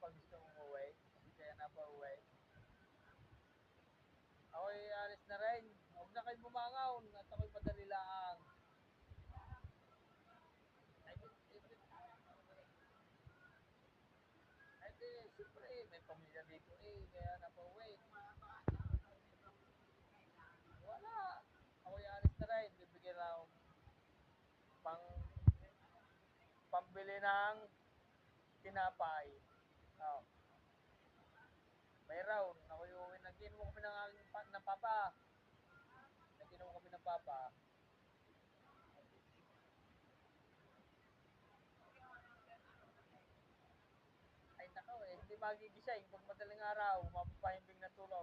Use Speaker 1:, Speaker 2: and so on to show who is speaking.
Speaker 1: pag gusto mong umuwi. Kaya na pa uwi. Ako'y alis na rin. Huwag na kayo bumangaw at ako'y madali lang. Ay, di, siyempre, may pamilya dito eh. Kaya na pa uwi. Wala. Ako'y alis na rin. Bibigyan lang akong pang pambili ng tinapay. Oh, mayroon. Ako'y uwi. Nag-inom kami ng papa. Nag-inom kami ng papa. Ay, nako eh. Hindi magigising. Pag madaling araw, mapapahimbing na tulog.